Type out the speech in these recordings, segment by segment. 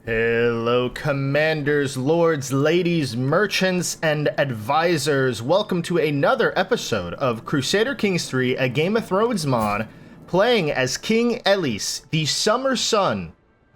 Hello, commanders, lords, ladies, merchants, and advisors. Welcome to another episode of Crusader Kings 3, a Game of Thrones mod, playing as King Aelys, the Summer Son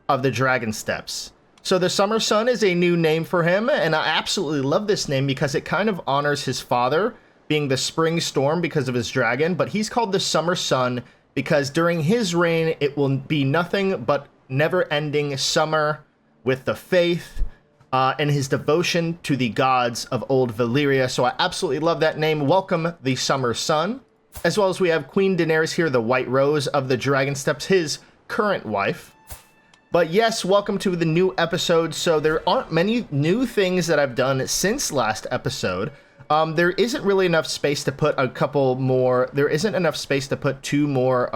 of the Dragon Steppes. So the Summer Son is a new name for him, and I absolutely love this name because it kind of honors his father, being the Spring Storm because of his dragon, but he's called the Summer Son because during his reign, it will be nothing but never-ending summer, with the faith and his devotion to the gods of old Valyria. So I absolutely love that name. Welcome, the Summer Son. As well as we have Queen Daenerys here, the White Rose of the Dragon Steppes, his current wife. But yes, welcome to the new episode. So there aren't many new things that I've done since last episode. There isn't really enough space to put a couple more. There isn't enough space to put two more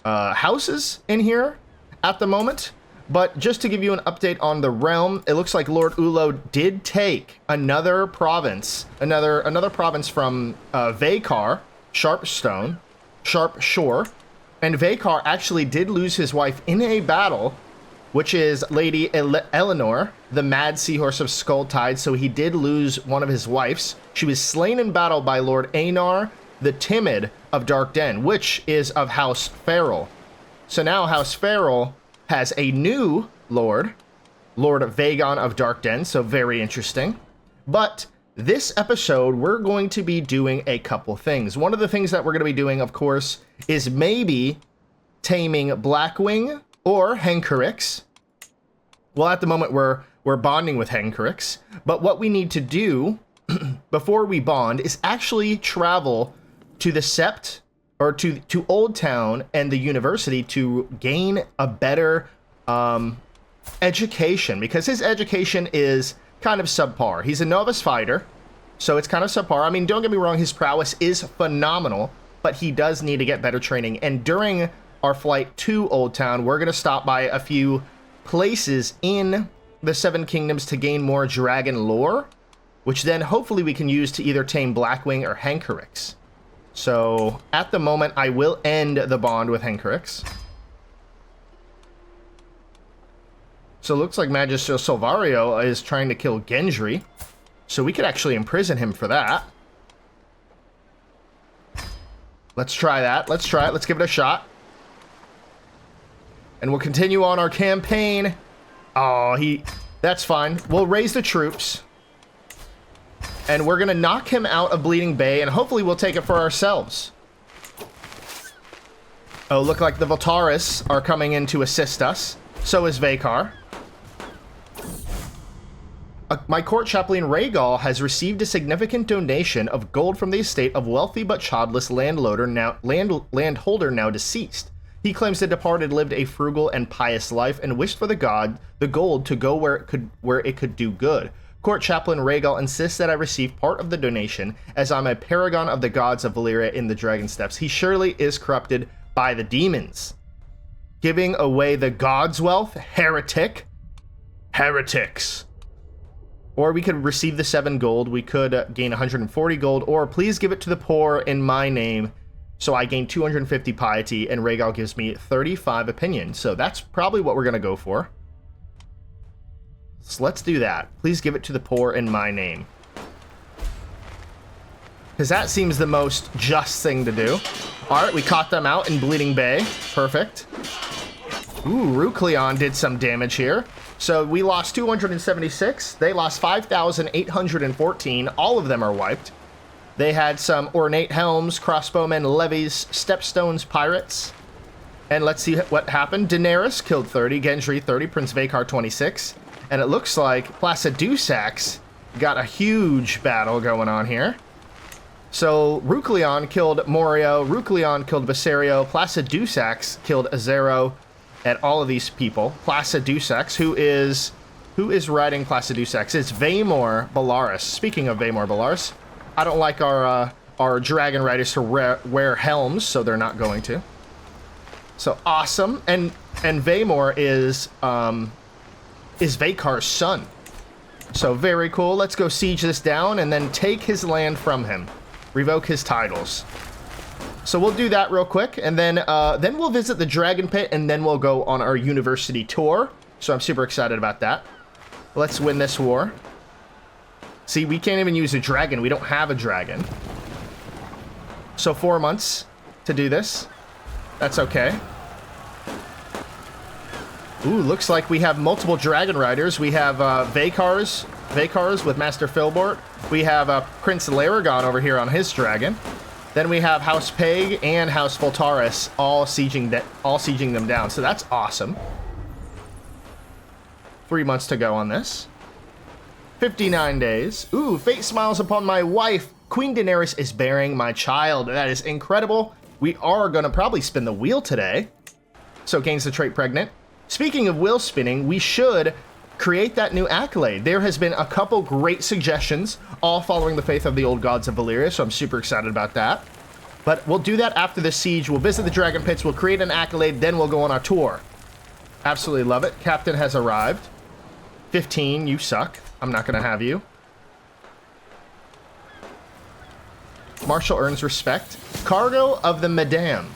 houses in here at the moment. But just to give you an update on the realm, it looks like Lord Ulo did take another province, another province from Vhagar, Sharp Shore, and Vhagar actually did lose his wife in a battle, which is Lady Eleanor, the Mad Seahorse of Skulltide. So he did lose one of his wives. She was slain in battle by Lord Aenar, the Timid of Dark Den, which is of House Farrell. So now House Farrell has a new Lord Vagon of Dark Den, so very interesting. But this episode, we're going to be doing a couple things. One of the things that we're going to be doing, of course, is maybe taming Blackwing or Henkerix. Well, at the moment, we're bonding with Henkerix. But what we need to do before we bond is actually travel to the Sept, or to Old Town and the university to gain a better education, because his education is kind of subpar. He's a novice fighter, so it's kind of subpar. I mean, don't get me wrong, his prowess is phenomenal, but he does need to get better training. And during our flight to Old Town, we're going to stop by a few places in the Seven Kingdoms to gain more dragon lore, which then hopefully we can use to either tame Blackwing or Henkerix. So, at the moment, I will end the bond with Henkerix. So, it looks like Magister Silvario is trying to kill Gendry. So, we could actually imprison him for that. Let's try that. Let's try it. Let's give it a shot. And we'll continue on our campaign. Oh, that's fine. We'll raise the troops. And we're going to knock him out of Bleeding Bay, and hopefully we'll take it for ourselves. Oh, look like the Voltaris are coming in to assist us. So is Vhagar. My court chaplain Rhaegal has received a significant donation of gold from the estate of wealthy but childless landholder now deceased. He claims the departed lived a frugal and pious life and wished for the gold to go where it could do good. Court Chaplain Rhaegal insists that I receive part of the donation, as I'm a paragon of the gods of Valyria in the Dragon Steppes. He surely is corrupted by the demons. Giving away the gods' wealth? Heretic. Heretics. Or we could receive the 7 gold. We could gain 140 gold. Or please give it to the poor in my name. So I gain 250 piety, and Rhaegal gives me 35 opinion. So that's probably what we're going to go for. So let's do that. Please give it to the poor in my name. Because that seems the most just thing to do. Alright, we caught them out in Bleeding Bay. Perfect. Ooh, Rukleon did some damage here. So we lost 276. They lost 5,814. All of them are wiped. They had some ornate helms, crossbowmen, levies, stepstones, pirates. And let's see what happened. Daenerys killed 30, Gendry 30, Prince Vhagar 26. And it looks like Placidusax got a huge battle going on here. So Rukleon killed Morio, Rukleon killed Viserion, Placidusax killed Azero, and all of these people. Placidusax, who is riding Placidusax? It's Vaymor Belaerys. Speaking of Vaymor Belaerys, I don't like our dragon riders to wear helms, so they're not going to. So awesome, and Vaymor is Vhagar's son. So very cool. Let's go siege this down and then take his land from him. Revoke his titles. So we'll do that real quick, and then we'll visit the Dragon Pit, and then we'll go on our university tour. So I'm super excited about that. Let's win this war. See, we can't even use a dragon. We don't have a dragon. So 4 months to do this. That's okay. Ooh, looks like we have multiple dragon riders. We have Vakars with Master Filbort. We have Prince Laragon over here on his dragon. Then we have House Peg and House Voltaris all sieging them down. So that's awesome. 3 months to go on this. 59 days. Ooh, fate smiles upon my wife. Queen Daenerys is bearing my child. That is incredible. We are going to probably spin the wheel today. So gains the trait pregnant. Speaking of wheel spinning, we should create that new accolade. There has been a couple great suggestions, all following the faith of the old gods of Valyria, so I'm super excited about that. But we'll do that after the siege. We'll visit the dragon pits, we'll create an accolade, then we'll go on our tour. Absolutely love it. Captain has arrived. 15, you suck. I'm not going to have you. Marshal earns respect. Cargo of the Madame.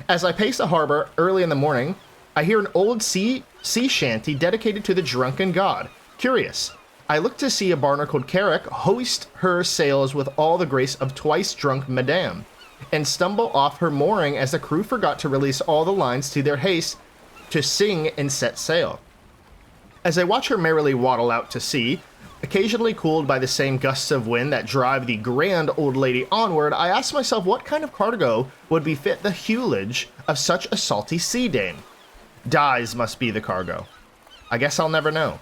As I pace the harbor early in the morning, I hear an old sea shanty dedicated to the drunken god. Curious. I look to see a barnacled carrack hoist her sails with all the grace of twice drunk Madame, and stumble off her mooring as the crew forgot to release all the lines to their haste to sing and set sail. As I watch her merrily waddle out to sea, occasionally cooled by the same gusts of wind that drive the grand old lady onward, I ask myself what kind of cargo would befit the hullage of such a salty sea dame. Dyes must be the cargo. I guess I'll never know.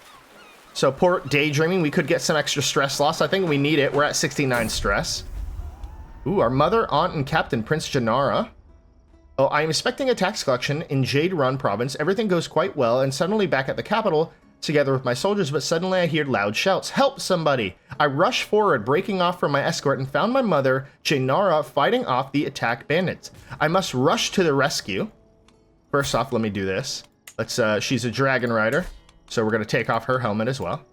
So port daydreaming, we could get some extra stress loss. I think we need it. We're at 69 stress. Ooh, our mother, aunt, and captain, Prince Janara. Oh, I am expecting a tax collection in Jade Run province. Everything goes quite well, and suddenly back at the capital, together with my soldiers, but suddenly I hear loud shouts. Help somebody! I rush forward, breaking off from my escort, and found my mother, Janara, fighting off the attack bandits. I must rush to the rescue. First off, let me do this. She's a dragon rider, so we're going to take off her helmet as well.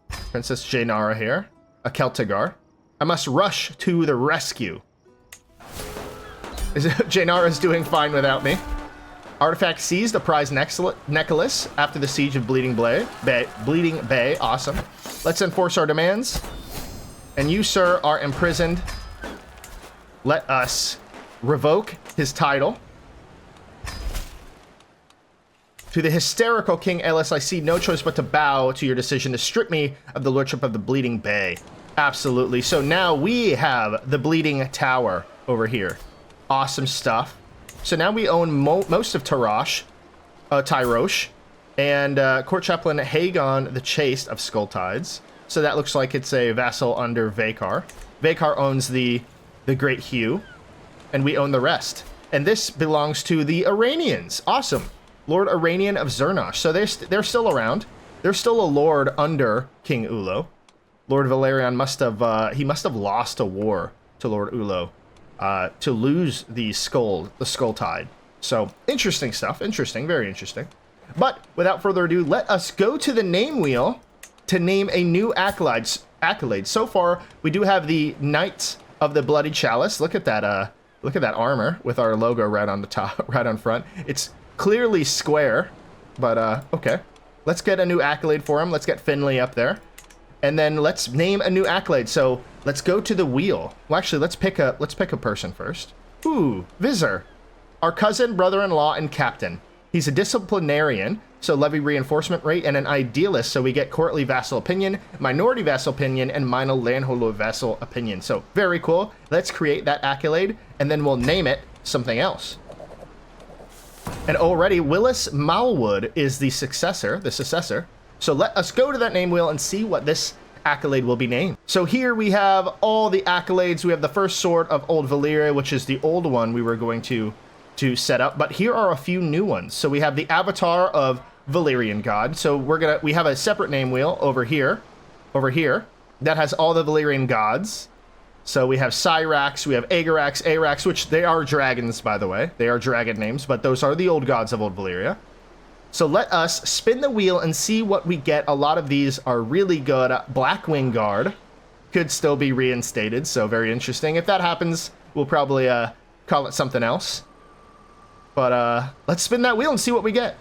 Princess Janara here. A Celtigar. I must rush to the rescue. Janara's doing fine without me. Artifact seized, a prize necklace after the siege of Bleeding Bay. Awesome. Let's enforce our demands. And you, sir, are imprisoned. Let us revoke his title. To the hysterical King Ellis, I see no choice but to bow to your decision to strip me of the lordship of the Bleeding Bay. Absolutely. So now we have the Bleeding Tower over here. Awesome stuff. So now we own most of Tyrosh, and Court Chaplain Hagon the Chaste of Skulltides. So that looks like it's a vassal under Vakar. Vakar owns the Great Hugh, and we own the rest. And this belongs to the Iranians. Awesome. Lord Iranian of Zernosh. So they're still around. They're still a lord under King Ulo. Lord Valerian must have lost a war to Lord Ulo to lose the Skulltide. So interesting stuff. Interesting, very interesting. But without further ado, let us go to the name wheel to name a new accolade. So far, we do have the Knights of the Bloody Chalice. Look at that. Look at that armor with our logo right on the top, right on front. It's clearly square, but okay. Let's get a new accolade for him. Let's get Finley up there, and then let's name a new accolade. So let's go to the wheel. Well, actually, let's pick a person first. Ooh, Visor, our cousin, brother-in-law, and captain. He's a disciplinarian, so levy reinforcement rate, and an idealist, so we get courtly vassal opinion, minority vassal opinion, and minor landholder vassal opinion. So very cool. Let's create that accolade, and then we'll name it something else. And already, Willis Malwood is the successor. So let us go to that name wheel and see what this accolade will be named. So here we have all the accolades. We have the first sword of Old Valyria, which is the old one we were going to set up. But here are a few new ones. So we have the Avatar of Valyrian God. So we have a separate name wheel over here, that has all the Valyrian gods. So we have Cyrax, we have Agarax, Arax, which they are dragons, by the way. They are dragon names, but those are the old gods of Old Valyria. So let us spin the wheel and see what we get. A lot of these are really good. Blackwing Guard could still be reinstated, so very interesting. If that happens, we'll probably call it something else. But let's spin that wheel and see what we get.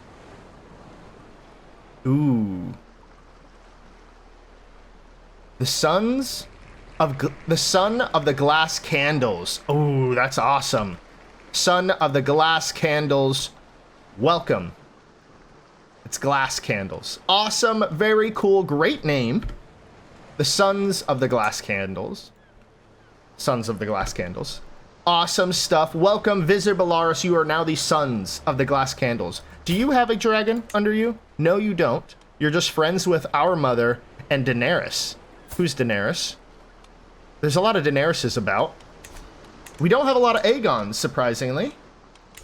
Ooh. The son of the glass candles. Ooh, that's awesome. Son of the glass candles. Welcome. It's glass candles. Awesome, very cool, great name. The Sons of the Glass Candles. Sons of the Glass Candles. Awesome stuff. Welcome, Viserion Belaerys. You are now the Sons of the Glass Candles. Do you have a dragon under you? No, you don't. You're just friends with our mother and Daenerys. Who's Daenerys? There's a lot of Daeneryses about. We don't have a lot of Aegons, surprisingly.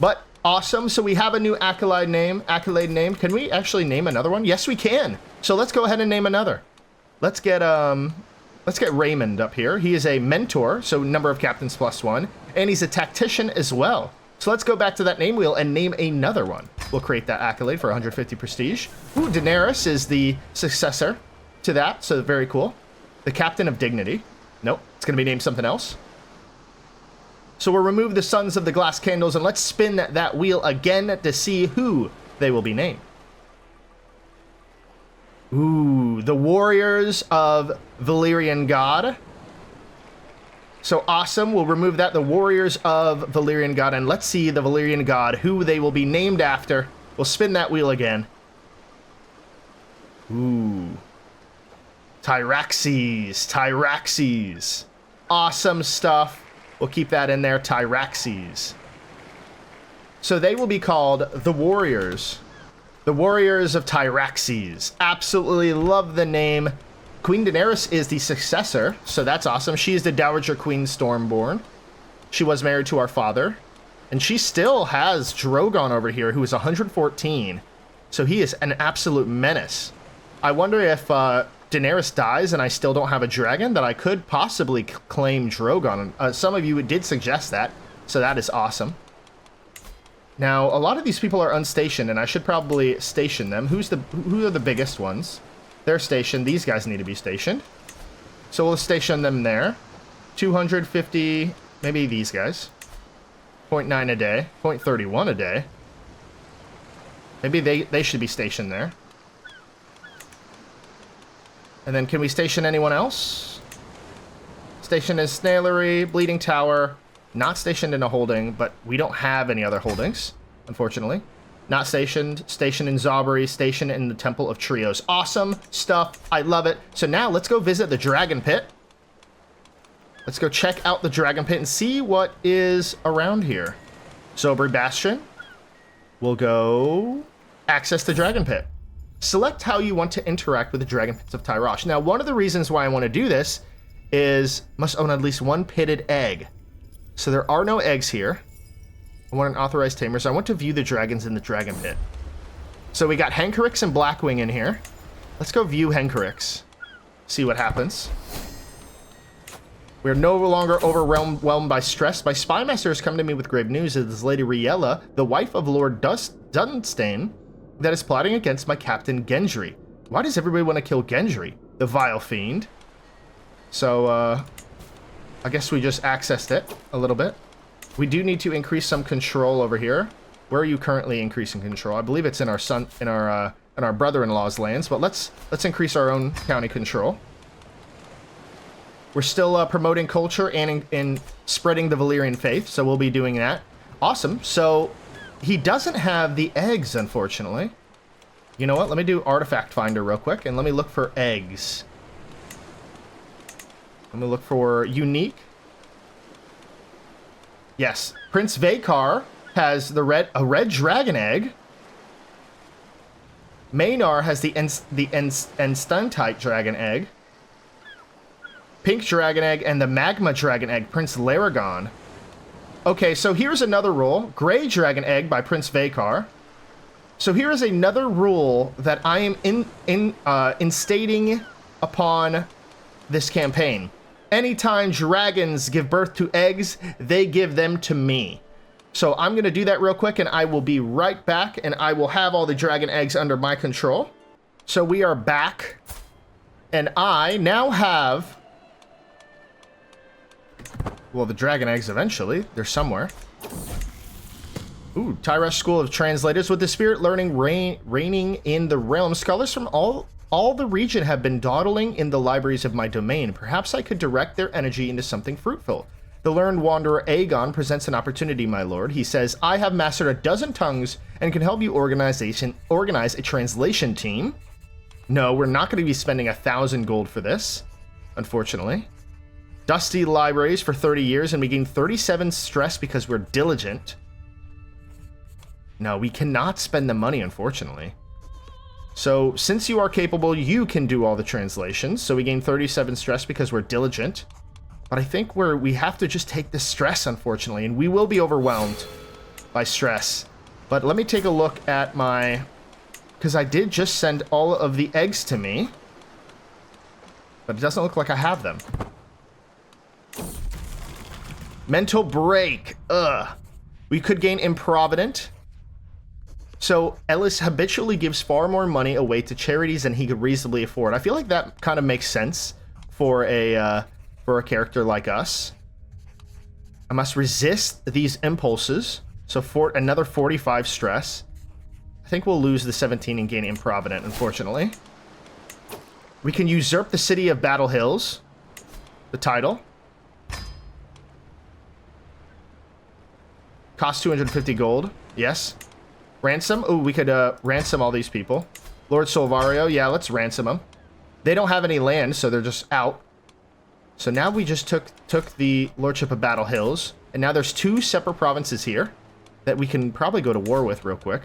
But awesome. So we have a new Accolade name. Can we actually name another one? Yes, we can. So let's go ahead and name another. Let's get Raymond up here. He is a mentor, so number of captains +1, and he's a tactician as well. So let's go back to that name wheel and name another one. We'll create that accolade for 150 prestige. Ooh, Daenerys is the successor to that, so very cool. The captain of dignity. Nope, it's going to be named something else. So we'll remove the Sons of the Glass Candles and let's spin that wheel again to see who they will be named. Ooh, the Warriors of Valyrian God. So awesome. We'll remove that. The Warriors of Valyrian God. And let's see the Valyrian God, who they will be named after. We'll spin that wheel again. Ooh. Tyraxes. Awesome stuff. We'll keep that in there. Tyraxes. So they will be called the Warriors. The Warriors of Tyraxes. Absolutely love the name. Queen Daenerys is the successor, so that's awesome. She is the Dowager Queen Stormborn. She was married to our father. And she still has Drogon over here, who is 114. So he is an absolute menace. I wonder if Daenerys dies and I still don't have a dragon, that I could possibly claim Drogon. Some of you did suggest that, so that is awesome. Now, a lot of these people are unstationed, and I should probably station them. Who are the biggest ones? They're stationed. These guys need to be stationed. So we'll station them there. 250, maybe these guys. 0.9 a day. 0.31 a day. Maybe they should be stationed there. And then can we station anyone else? Station is Snailery, Bleeding Tower. Not stationed in a holding, but we don't have any other holdings, unfortunately. Not stationed. Stationed in Zaubery. Stationed in the Temple of Trios. Awesome stuff. I love it. So now let's go visit the Dragon Pit. Let's go check out the Dragon Pit and see what is around here. Zaubery Bastion. We'll go access the Dragon Pit. Select how you want to interact with the Dragon Pits of Tyrosh. Now, one of the reasons why I want to do this is must own at least one pitted egg. So there are no eggs here. I want an authorized tamer, so I want to view the dragons in the Dragon Pit. So we got Henkerix and Blackwing in here. Let's go view Henkerix. See what happens. We're no longer overwhelmed by stress. My spymaster has come to me with grave news. It is Lady Riella, the wife of Lord Dunstane, that is plotting against my captain Gendry. Why does everybody want to kill Gendry? The vile fiend. So, I guess we just accessed it a little bit. We do need to increase some control over here. Where are you currently increasing control? I believe it's in our brother-in-law's lands, but let's increase our own county control. We're still promoting culture and in spreading the Valyrian faith, so we'll be doing that. Awesome. So he doesn't have the eggs, unfortunately. You know what? Let me do Artifact Finder real quick, and let me look for eggs. Let me look for unique. Yes, Prince Vaykar has a red dragon egg. Maynard has the Enstuntite dragon egg. Pink dragon egg and the magma dragon egg, Prince Laragon. Okay, so here's another rule. Gray dragon egg by Prince Vaykar. So here is another rule that I am instating upon this campaign. Anytime dragons give birth to eggs, they give them to me. So I'm going to do that real quick, and I will be right back, and I will have all the dragon eggs under my control. So we are back, and I now have... Well, the dragon eggs eventually. They're somewhere. Ooh, Tyresh School of Translators. With the spirit learning reigning in the realm, scholars from all the region have been dawdling in the libraries of my domain. Perhaps I could direct their energy into something fruitful. The learned wanderer Aegon presents an opportunity, my lord. He says, I have mastered a dozen tongues and can help you organize a translation team. No, we're not going to be spending 1,000 gold for this, unfortunately. Dusty libraries for 30 years, and we gain 37 stress because we're diligent. No, we cannot spend the money, unfortunately. So, since you are capable, you can do all the translations. So we gain 37 stress because we're diligent. But I think we have to just take the stress, unfortunately, and we will be overwhelmed by stress. But let me take a look at my... Because I did just send all of the eggs to me. But it doesn't look like I have them. Mental break. Ugh. We could gain improvident. So Ellis habitually gives far more money away to charities than he could reasonably afford. I feel like that kind of makes sense for a character like us. I must resist these impulses. So for another 45 stress. I think we'll lose the 17 and gain improvident, unfortunately. We can usurp the city of Battle Hills. The title. Cost 250 gold. Yes. Ransom? Ooh, we could ransom all these people. Lord Solvario, yeah, let's ransom them. They don't have any land, so they're just out. So now we just took the Lordship of Battle Hills, and now there's 2 separate provinces here that we can probably go to war with real quick.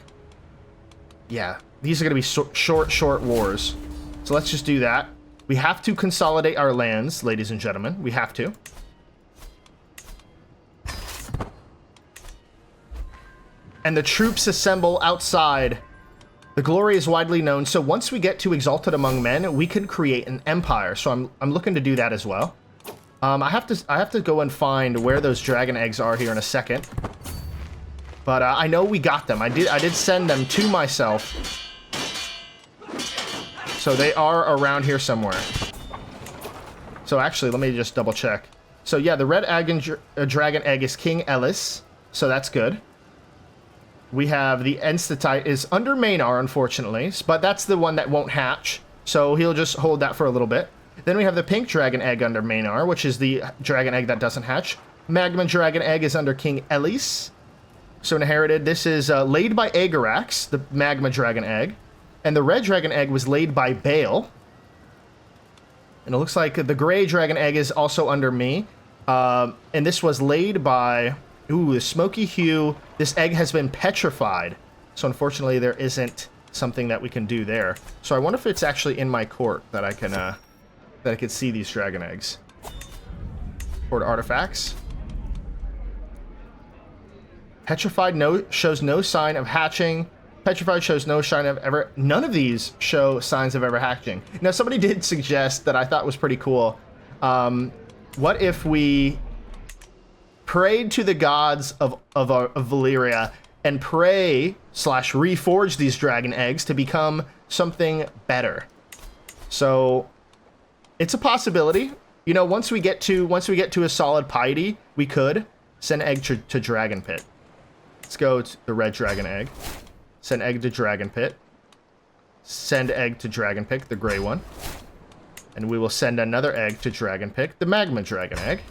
Yeah, these are going to be short wars. So let's just do that. We have to consolidate our lands, ladies and gentlemen. We have to. And the troops assemble outside. The glory is widely known, so once we get to Exalted Among Men, we can create an empire. So I'm looking to do that as well. I have to go and find where those dragon eggs are here in a second. But I know we got them. I did send them to myself. So they are around here somewhere. So actually, let me just double check. So yeah, the red dragon egg is King Ellis. So that's good. We have the Enstatite is under Maynard, unfortunately, but that's the one that won't hatch, so he'll just hold that for a little bit. Then we have the pink dragon egg under Maynard, which is the dragon egg that doesn't hatch. Magma dragon egg is under King Ellis. So inherited, this is laid by Agarax, the magma dragon egg. And the red dragon egg was laid by Bale. And it looks like the gray dragon egg is also under me. And this was laid by... Ooh, the smoky hue. This egg has been petrified. So unfortunately, there isn't something that we can do there. So I wonder if it's actually in my court that I can see these dragon eggs. Court artifacts. Petrified shows no sign of hatching. Petrified shows no sign of ever... None of these show signs of ever hatching. Now, somebody did suggest that I thought was pretty cool. What if we... prayed to the gods of Valyria and pray/reforge these dragon eggs to become something better. So it's a possibility. You know, once we get to a solid piety, we could send egg to Dragon Pit. Let's go to the red dragon egg. Send egg to Dragon Pit. Send egg to Dragon Pit, the gray one. And we will send another egg to Dragon Pit, the magma dragon egg.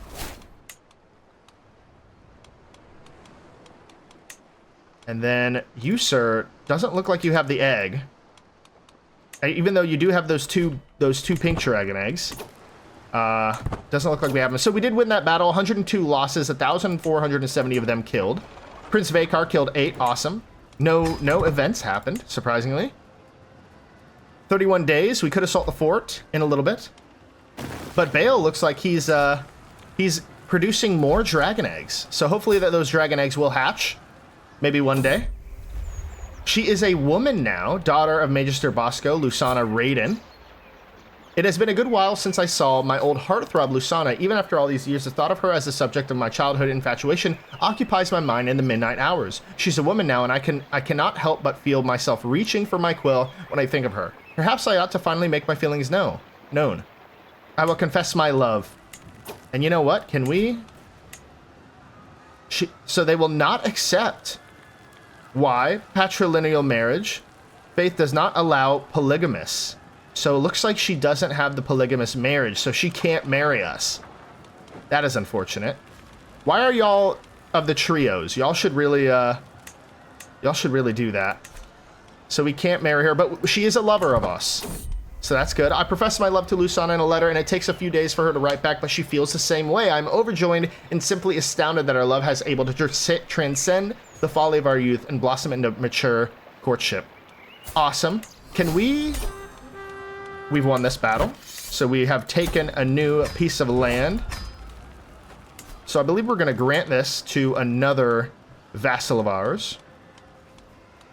And then you, sir, doesn't look like you have the egg. Even though you do have those two pink dragon eggs. Doesn't look like we have them. So we did win that battle. 102 losses, 1,470 of them killed. Prince Vakar killed 8. Awesome. No events happened, surprisingly. 31 days. We could assault the fort in a little bit. But Bale looks like he's producing more dragon eggs. So hopefully those dragon eggs will hatch. Maybe one day. She is a woman now, daughter of Magister Bosco, Lusana Raiden. It has been a good while since I saw my old heartthrob Lusana. Even after all these years, the thought of her as the subject of my childhood infatuation occupies my mind in the midnight hours. She's a woman now, and I cannot help but feel myself reaching for my quill when I think of her. Perhaps I ought to finally make my feelings known. I will confess my love. And you know what? Can we... So they will not accept Why? Patrilineal marriage. Faith does not allow polygamous. So it looks like she doesn't have the polygamous marriage, so she can't marry us. That is unfortunate. Why are y'all of the trios? Y'all should really do that. So we can't marry her, but she is a lover of us. So that's good. I profess my love to Lusana in a letter, and it takes a few days for her to write back, but she feels the same way. I'm overjoyed and simply astounded that our love has able to transcend the folly of our youth and blossom into mature courtship. Awesome. Can we... We've won this battle. So we have taken a new piece of land. So I believe we're going to grant this to another vassal of ours.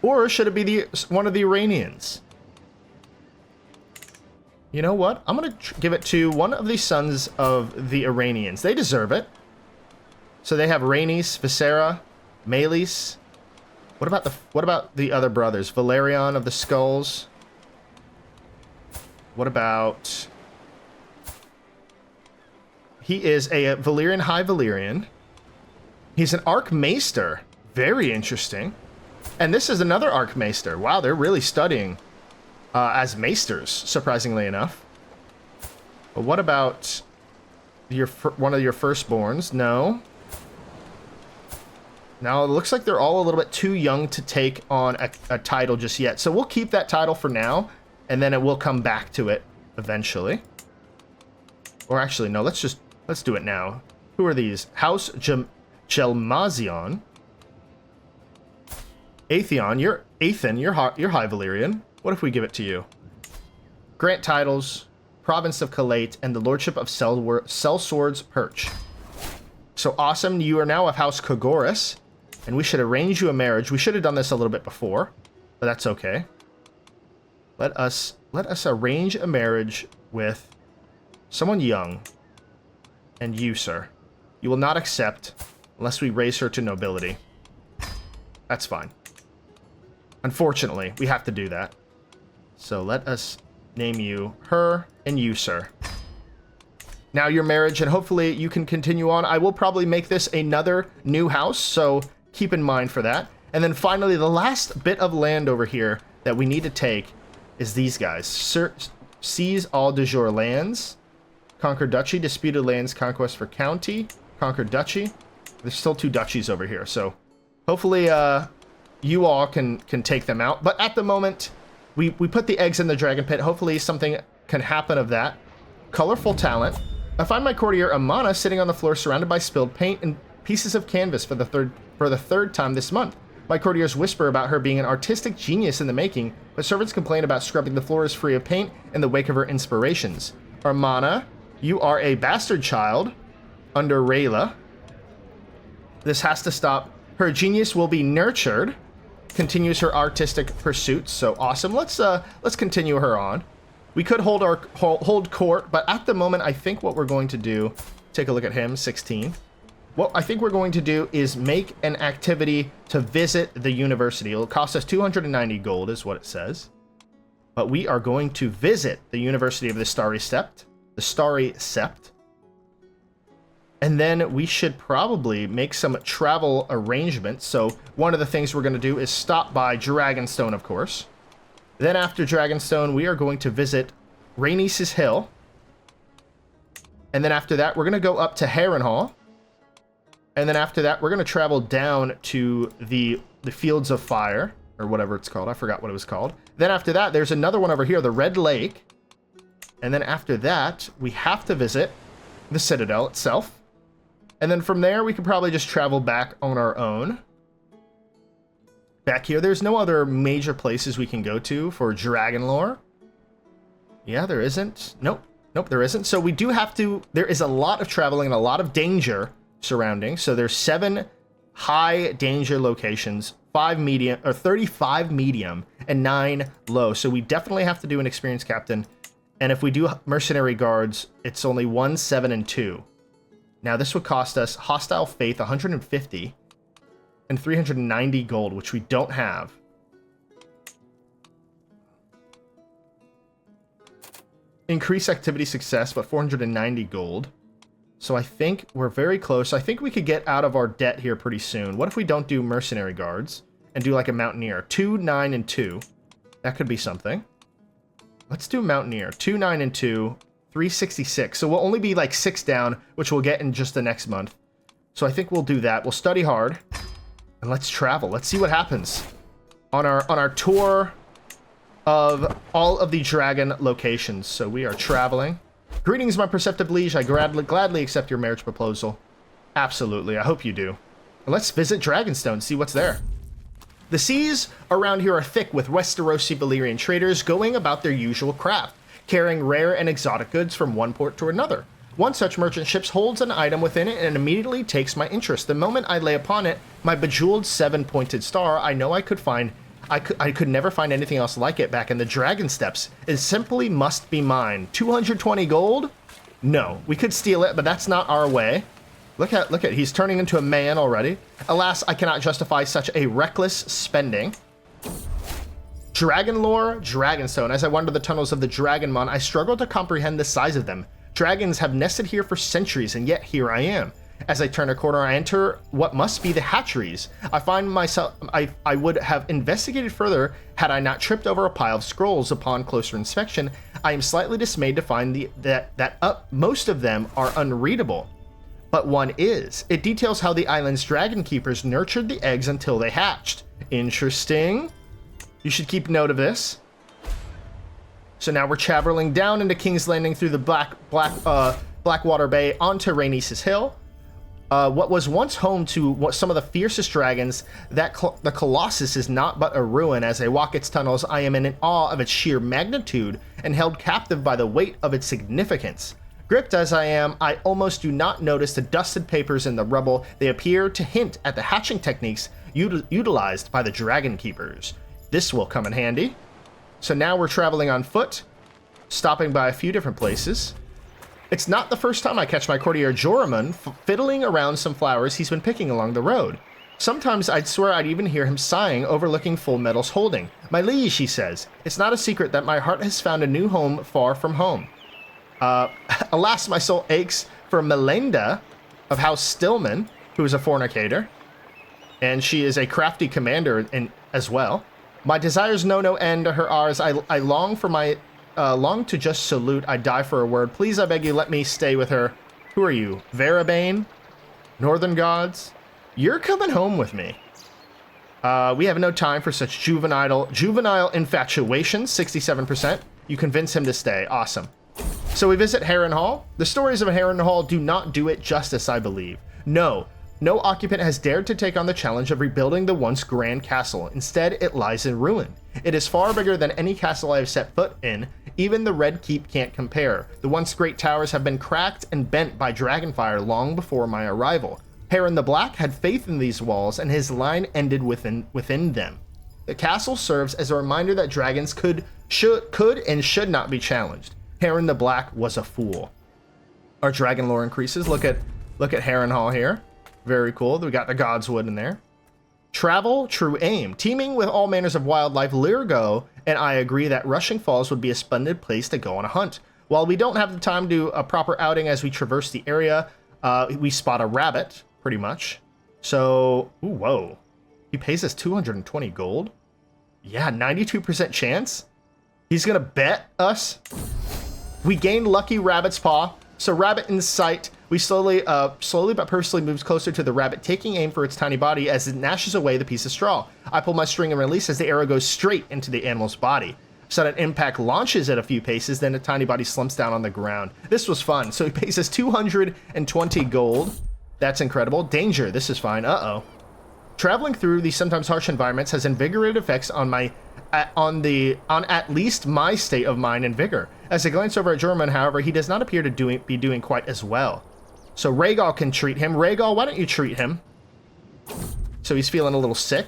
Or should it be one of the Iranians? You know what? I'm going to give it to one of the sons of the Iranians. They deserve it. So they have Rhaenys, Visera, Melis. What about the other brothers? Valerion of the Skulls. What about... He is a Valyrian High Valyrian. He's an Archmaester. Very interesting. And this is another Archmaester. Wow, they're really studying as maesters, surprisingly enough. But what about one of your firstborns? No. Now, it looks like they're all a little bit too young to take on a title just yet. So we'll keep that title for now, and then it will come back to it eventually. Or actually, no, let's do it now. Who are these? House Gelmazion. Atheon, you're High Valyrian. What if we give it to you? Grant titles, Province of Accolades, and the Lordship of Sellsword's Perch. So awesome, you are now of House Kogoris, and we should arrange you a marriage. We should have done this a little bit before, but that's okay. Let us arrange a marriage with someone young. And you, sir. You will not accept unless we raise her to nobility. That's fine. Unfortunately, we have to do that. So let us name you her and you, sir. Now your marriage, and hopefully you can continue on. I will probably make this another new house, so keep in mind for that. And then finally, the last bit of land over here that we need to take is these guys. Seize all de jure lands. Conquer duchy. Disputed lands. Conquest for county. Conquer duchy. There's still 2 duchies over here, so hopefully you all can take them out. But at the moment, we put the eggs in the dragon pit. Hopefully something can happen of that. Colorful talent. I find my courtier Amana sitting on the floor surrounded by spilled paint and pieces of canvas for the third time this month. My courtiers whisper about her being an artistic genius in the making, but servants complain about scrubbing the floors free of paint in the wake of her inspirations. Amana, you are a bastard child under Rayla. This has to stop. Her genius will be nurtured. Continues her artistic pursuits. So awesome. Let's continue her on. We could hold court, but at the moment, I think what we're going to do, take a look at him, 16. What I think we're going to do is make an activity to visit the university. It'll cost us 290 gold, is what it says. But we are going to visit the University of the Starry Sept. The Starry Sept. And then we should probably make some travel arrangements. So one of the things we're going to do is stop by Dragonstone, of course. Then after Dragonstone, we are going to visit Rhaenys' Hill. And then after that, we're going to go up to Harrenhal. And then after that, we're going to travel down to the Fields of Fire, or whatever it's called. I forgot what it was called. Then after that, there's another one over here, the Red Lake. And then after that, we have to visit the Citadel itself. And then from there, we could probably just travel back on our own. Back here, there's no other major places we can go to for dragon lore. Yeah, there isn't. Nope, there isn't. So we do have to, there is a lot of traveling and a lot of danger surrounding. So there's 7 high danger locations, 5 medium, or 35 medium, and 9 low. So we definitely have to do an experienced captain. And if we do mercenary guards, it's only 1, 7, and 2. Now this would cost us hostile faith 150 and 390 gold, which we don't have. Increase activity success, but 490 gold. So I think we're very close. I think we could get out of our debt here pretty soon. What if we don't do mercenary guards? and do like a Mountaineer. 2, 9, and 2. That could be something. Let's do Mountaineer. 2, 9, and 2. 366. So we'll only be like 6 down, which we'll get in just the next month. So I think we'll do that. We'll study hard. And let's travel. Let's see what happens on our tour of all of the dragon locations. So we are traveling. Greetings, my perceptive liege. I gladly accept your marriage proposal. Absolutely. I hope you do. And let's visit Dragonstone, see what's there. The seas around here are thick with Westerosi Valyrian traders going about their usual craft, carrying rare and exotic goods from one port to another. One such merchant ship holds an item within it and immediately takes my interest. The moment I lay upon it, my bejeweled 7-pointed star, I know I could never find anything else like it back in the Dragon Steppes. It simply must be mine. 220 gold? No, we could steal it, but that's not our way. Look at, he's turning into a man already. Alas, I cannot justify such a reckless spending. Dragon lore, Dragonstone. As I wander the tunnels of the Dragonmon, I struggle to comprehend the size of them. Dragons have nested here for centuries, and yet here I am. As I turn a corner, I enter what must be the hatcheries. I find myself, I would have investigated further had I not tripped over a pile of scrolls. Upon closer inspection, I am slightly dismayed to find that most of them are unreadable. But one is. It details how the island's dragon keepers nurtured the eggs until they hatched. Interesting. You should keep note of this. So now we're traveling down into King's Landing through the Blackwater Bay onto Rhaenys Hill. What was once home to some of the fiercest dragons, the Colossus is not but a ruin. As I walk its tunnels, I am in awe of its sheer magnitude and held captive by the weight of its significance. Gripped as I am, I almost do not notice the dusted papers in the rubble. They appear to hint at the hatching techniques utilized by the dragon keepers. This will come in handy. So now we're traveling on foot, stopping by a few different places. It's not the first time I catch my courtier Joramun fiddling around some flowers he's been picking along the road. Sometimes I'd swear I'd even hear him sighing, overlooking Full Metal's holding. My liege, he says, it's not a secret that my heart has found a new home far from home. Alas, my soul aches for Melinda of House Stillman, who is a fornicator, and she is a crafty commander as well. My desires know no end to her ours. I long to just salute. I die for a word. Please, I beg you, let me stay with her. Who are you? Verabane? Northern Gods? You're coming home with me. We have no time for such juvenile infatuation. 67%. You convince him to stay. Awesome. So we visit Harrenhal. The stories of Harrenhal do not do it justice, I believe. No occupant has dared to take on the challenge of rebuilding the once grand castle. Instead, it lies in ruin. It is far bigger than any castle I have set foot in. Even the Red Keep can't compare. The once great towers have been cracked and bent by dragonfire long before my arrival. Harren the Black had faith in these walls, and his line ended within them. The castle serves as a reminder that dragons could and should not be challenged. Harren the Black was a fool. Our dragon lore increases. Look at Harrenhal here. Very cool. We got the Godswood in there. Travel, true aim. Teeming with all manners of wildlife, Lirgo and I agree that Rushing Falls would be a splendid place to go on a hunt. While we don't have the time to do a proper outing as we traverse the area, we spot a rabbit, pretty much. So, ooh, whoa. He pays us 220 gold? Yeah, 92% chance? He's gonna bet us? We gain Lucky Rabbit's Paw. So rabbit in sight. We slowly but purposely moves closer to the rabbit, taking aim for its tiny body as it gnashes away the piece of straw. I pull my string and release as the arrow goes straight into the animal's body. Sudden impact launches it a few paces, then the tiny body slumps down on the ground. This was fun. So he pays us 220 gold. That's incredible. Danger. This is fine. Uh-oh. Traveling through these sometimes harsh environments has invigorated effects on at least my state of mind and vigor. As I glance over at Joramun, however, he does not appear to be doing quite as well. So Rhaegal can treat him. Rhaegal, why don't you treat him? So he's feeling a little sick.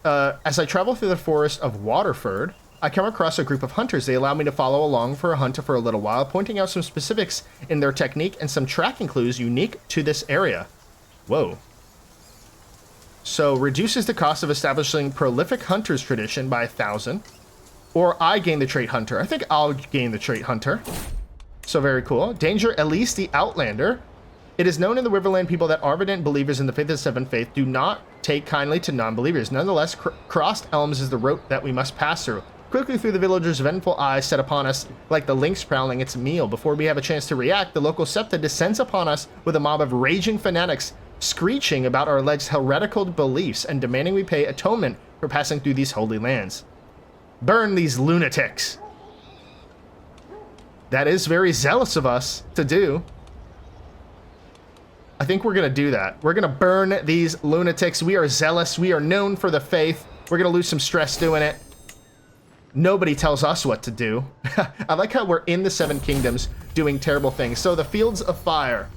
As I travel through the forest of Waterford, I come across a group of hunters. They allow me to follow along for a hunt for a little while, pointing out some specifics in their technique and some tracking clues unique to this area. Whoa. So reduces the cost of establishing prolific hunters tradition by 1,000. Or I gain the trait hunter. I think I'll gain the trait hunter. So very cool. Danger, Elise the Outlander. It is known in the Riverland people that ardent believers in the Faith of the Seventh Faith do not take kindly to non-believers. Nonetheless, crossed elms is the route that we must pass through. Quickly through the villagers' vengeful eyes set upon us like the lynx prowling its meal. Before we have a chance to react, the local septa descends upon us with a mob of raging fanatics, screeching about our alleged heretical beliefs and demanding we pay atonement for passing through these holy lands. Burn these lunatics! That is very zealous of us to do. I think we're going to do that. We're going to burn these lunatics. We are zealous. We are known for the faith. We're going to lose some stress doing it. Nobody tells us what to do. I like how we're in the Seven Kingdoms doing terrible things. So the Fields of Fire.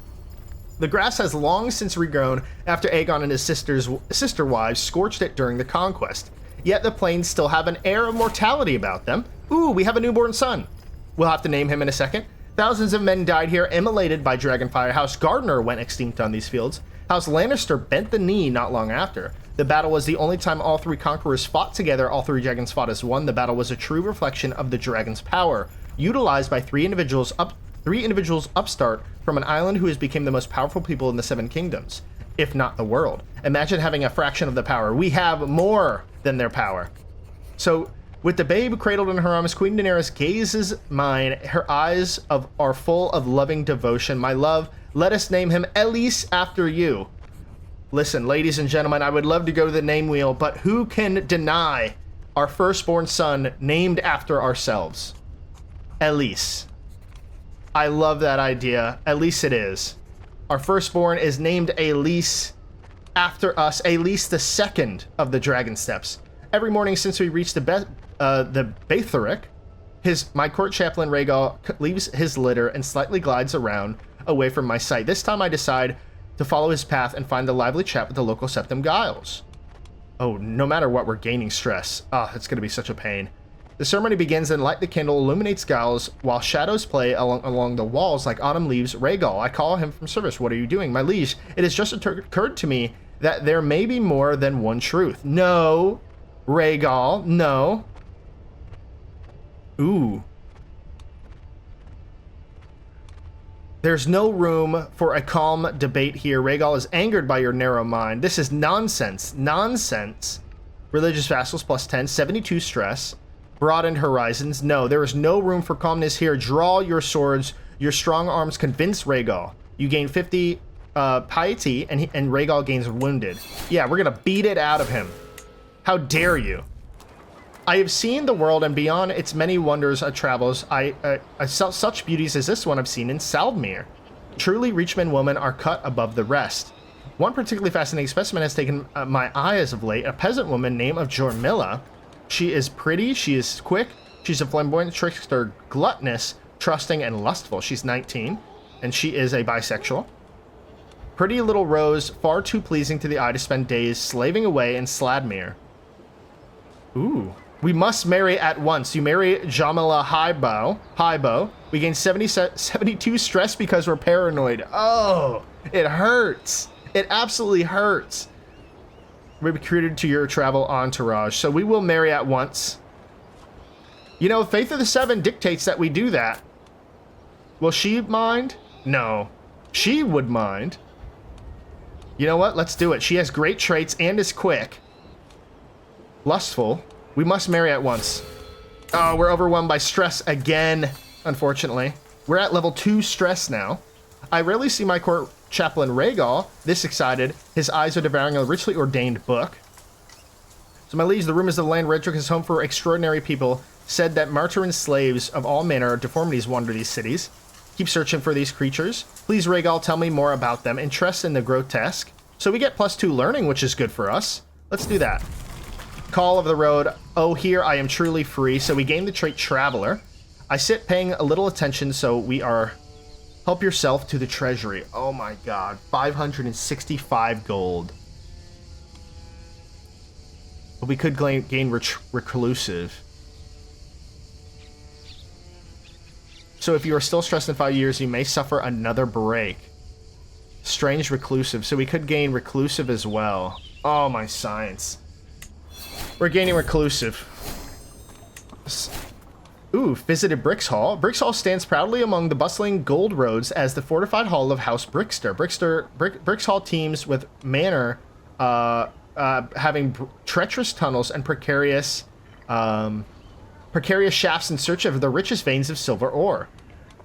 The grass has long since regrown after Aegon and his sister wives scorched it during the conquest. Yet the plains still have an air of mortality about them. Ooh, we have a newborn son. We'll have to name him in a second. Thousands of men died here, immolated by Dragonfire. House Gardner went extinct on these fields. House Lannister bent the knee not long after. The battle was the only time all three conquerors fought together. All three dragons fought as one. The battle was a true reflection of the dragon's power, utilized by three individuals upstart from an island who has become the most powerful people in the Seven Kingdoms, if not the world. Imagine having a fraction of the power. We have more than their power. So, with the babe cradled in her arms, Queen Daenerys gazes mine. Her eyes are full of loving devotion. My love, let us name him Elise after you. Listen, ladies and gentlemen, I would love to go to the name wheel, but who can deny our firstborn son named after ourselves? Elise. I love that idea. Elise it is. Our firstborn is named Elise after us, Elise the second of the Dragon Steps. Every morning since we reached the Baetheric, my court chaplain Rhaegal leaves his litter and slightly glides around away from my sight. This time I decide to follow his path and find a lively chat with the local Septim Giles. Oh, no matter what, we're gaining stress. It's going to be such a pain. The ceremony begins and light the candle illuminates Giles while shadows play along the walls like autumn leaves. Rhaegal, I call him from service. What are you doing? My liege, it has just occurred to me that there may be more than one truth. No, Rhaegal, no. Ooh. There's no room for a calm debate here. Rhaegal is angered by your narrow mind. This is nonsense. Nonsense. Religious vassals plus 10. 72 stress. Broadened horizons. No, there is no room for calmness here. Draw your swords. Your strong arms convince Rhaegal. You gain 50 piety, and Rhaegal gains wounded. Yeah, we're going to beat it out of him. How dare you? I have seen the world and beyond its many wonders of travels. I saw such beauties as this one I've seen in Saldmere. Truly, Reachman women are cut above the rest. One particularly fascinating specimen has taken my eye as of late. A peasant woman named of Jormilla. She is pretty, she is quick, she's a flamboyant trickster, gluttonous, trusting, and lustful. She's 19, and she is a bisexual. Pretty little rose, far too pleasing to the eye to spend days slaving away in Sladmere. Ooh. We must marry at once. You marry Jamila Highbow. We gain 72 stress because we're paranoid. Oh, it hurts. It absolutely hurts. We're recruited to your travel entourage, so we will marry at once. You know, Faith of the Seven dictates that we do that. Will she mind? No. She would mind. You know what? Let's do it. She has great traits and is quick. Lustful. We must marry at once. Oh, we're overwhelmed by stress again, unfortunately. We're at level 2 stress now. I rarely see my court chaplain Rhaegal this excited. His eyes are devouring a richly ordained book. So my liege, the rumors of the land Redrick is home for extraordinary people said that martyr slaves of all manner of deformities wander these cities. Keep searching for these creatures. Please, Rhaegal, tell me more about them. Interest in the grotesque. So we get +2 learning, which is good for us. Let's do that. Call of the road. Oh, here I am truly free. So we gain the trait Traveler. I sit paying a little attention, so we are... Help yourself to the treasury. Oh my god. 565 gold. But we could gain reclusive. So if you are still stressed in 5 years, you may suffer another break. Strange reclusive. So we could gain reclusive as well. Oh, my science. We're gaining reclusive. Ooh, visited Brixhall. Brixhall stands proudly among the bustling gold roads as the fortified hall of House Brixter. Brixhall teams with manor having treacherous tunnels and precarious shafts in search of the richest veins of silver ore.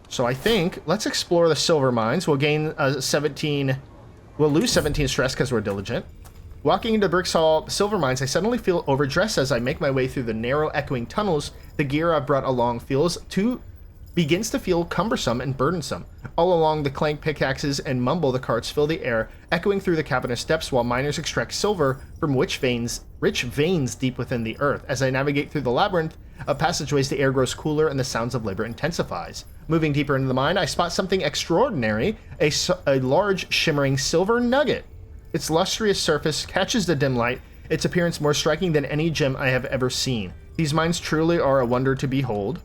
So I think let's explore the silver mines. We'll gain 17. We'll lose 17 stress because we're diligent. Walking into Bricks Hall silver mines, I suddenly feel overdressed as I make my way through the narrow, echoing tunnels. The gear I've brought along begins to feel cumbersome and burdensome. All along, the clank pickaxes and mumble the carts fill the air, echoing through the cavernous depths while miners extract silver from rich veins deep within the earth. As I navigate through the labyrinth of passageways, the air grows cooler and the sounds of labor intensifies. Moving deeper into the mine, I spot something extraordinary, a large, shimmering silver nugget. Its lustrous surface catches the dim light, its appearance more striking than any gem I have ever seen. These mines truly are a wonder to behold.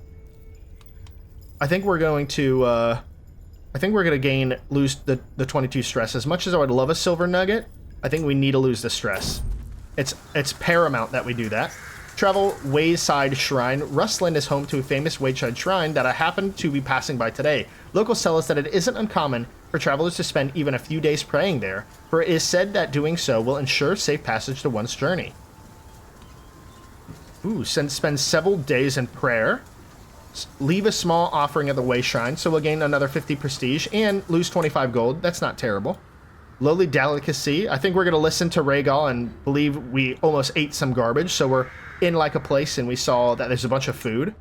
I think we're going to lose the 22 stress. As much as I would love a silver nugget, I think we need to lose the stress. It's paramount that we do that. Travel Wayside Shrine. Rustland is home to a famous Wayside Shrine that I happen to be passing by today. Locals tell us that it isn't uncommon for travelers to spend even a few days praying there, for it is said that doing so will ensure safe passage to one's journey. Ooh, spend several days in prayer. Leave a small offering at the Way Shrine, so we'll gain another 50 prestige and lose 25 gold. That's not terrible. Lowly Delicacy. I think we're going to listen to Rhaegal and believe we almost ate some garbage, so we're in like a place and we saw that there's a bunch of food.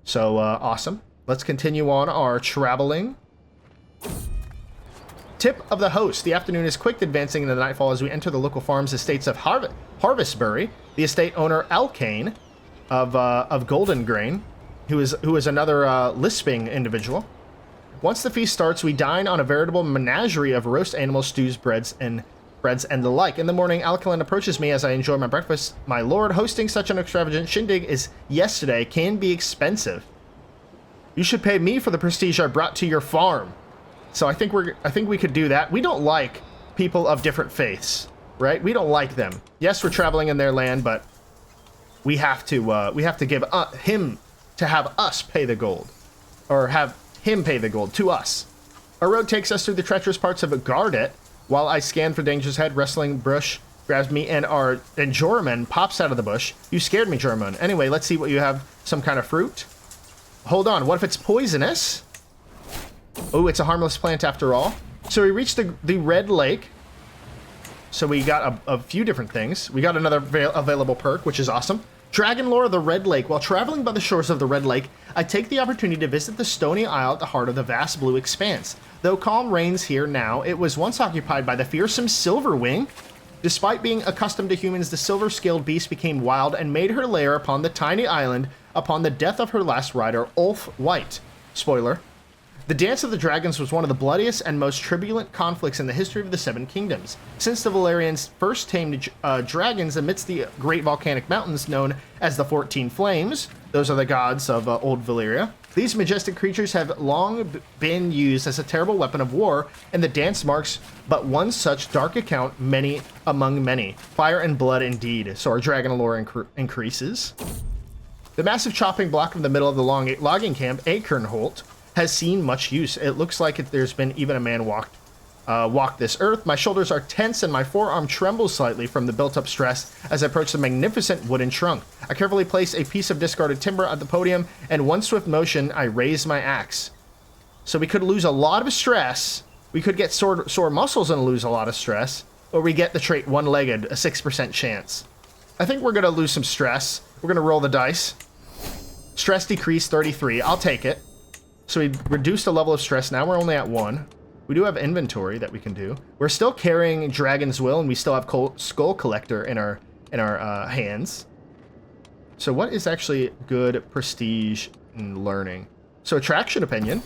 So, awesome. Let's continue on our traveling. Tip of the host. The afternoon is quick advancing into the nightfall as we enter the local farms estates of Harvestbury. The estate owner, Alkane, of Golden Grain, who is another lisping individual. Once the feast starts, we dine on a veritable menagerie of roast animals, stews, breads, and the like. In the morning, Alkaline approaches me as I enjoy my breakfast. My lord, hosting such an extravagant shindig as yesterday can be expensive. You should pay me for the prestige I brought to your farm. So I think we could do that. We don't like people of different faiths, right? We don't like them. Yes, we're traveling in their land, but we have to give him to have us pay the gold, or have him pay the gold to us. Our road takes us through the treacherous parts of Gardet. While I scan for dangers ahead, wrestling brush grabs me, and Joramun pops out of the bush. You scared me, Joramun. Anyway, let's see what you have. Some kind of fruit. Hold on, what if it's poisonous? Oh, it's a harmless plant after all. So we reached the Red Lake. So we got a few different things. We got another available perk, which is awesome. Dragon Lore of the Red Lake. While traveling by the shores of the Red Lake, I take the opportunity to visit the stony isle at the heart of the vast blue expanse. Though calm reigns here now, it was once occupied by the fearsome Silverwing. Despite being accustomed to humans, the silver-scaled beast became wild and made her lair upon the tiny island upon the death of her last rider, Ulf White. Spoiler. The Dance of the Dragons was one of the bloodiest and most turbulent conflicts in the history of the Seven Kingdoms. Since the Valyrians first tamed dragons amidst the great volcanic mountains known as the 14 Flames, those are the gods of Old Valyria, these majestic creatures have long been used as a terrible weapon of war, and the dance marks but one such dark account among many. Fire and blood indeed, so our dragon lore increases. The massive chopping block in the middle of the long logging camp, Acornholt, has seen much use. It looks like there's been even a man walk this earth. My shoulders are tense and my forearm trembles slightly from the built-up stress as I approach the magnificent wooden trunk. I carefully place a piece of discarded timber at the podium, and one swift motion, I raise my axe. So we could lose a lot of stress. We could get sore muscles and lose a lot of stress, or we get the trait one-legged, a 6% chance. I think we're going to lose some stress. We're going to roll the dice. Stress decrease 33. I'll take it. So we reduced the level of stress. Now we're only at 1. We do have inventory that we can do. We're still carrying Dragon's Will, and we still have Skull Collector in our hands. So what is actually good prestige in learning? So Attraction Opinion.